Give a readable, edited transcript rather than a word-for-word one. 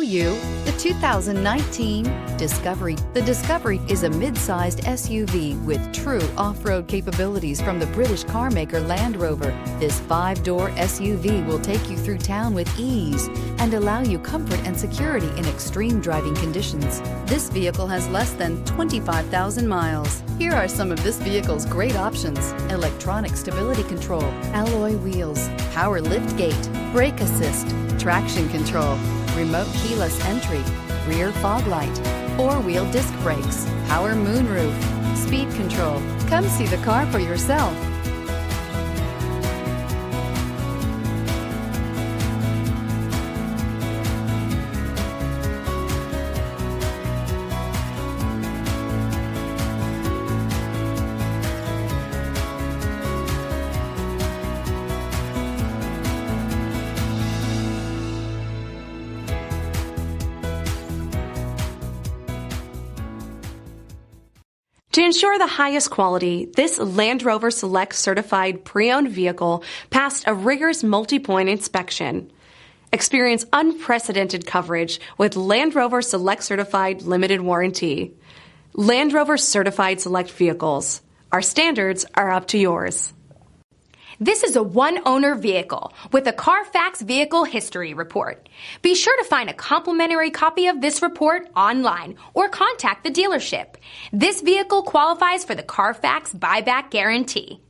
You the 2019 Discovery. The Discovery is a mid-sized SUV with true off-road capabilities from the British car maker Land Rover. This 5-door SUV will take you through town with ease and allow you comfort and security in extreme driving conditions. This vehicle has less than 25,000 miles. Here are some of this vehicle's great options: electronic stability control, alloy wheels, power lift gate, brake assist, traction control, remote keyless entry, rear fog light, four-wheel disc brakes, power moonroof, speed control. Come see the car for yourself. To ensure the highest quality, this Land Rover Select certified pre-owned vehicle passed a rigorous multi-point inspection. Experience unprecedented coverage with Land Rover Select Certified Limited Warranty. Land Rover Certified Select Vehicles. Our standards are up to yours. This is a one-owner vehicle with a Carfax Vehicle History Report. Be sure to find a complimentary copy of this report online or contact the dealership. This vehicle qualifies for the Carfax Buyback Guarantee.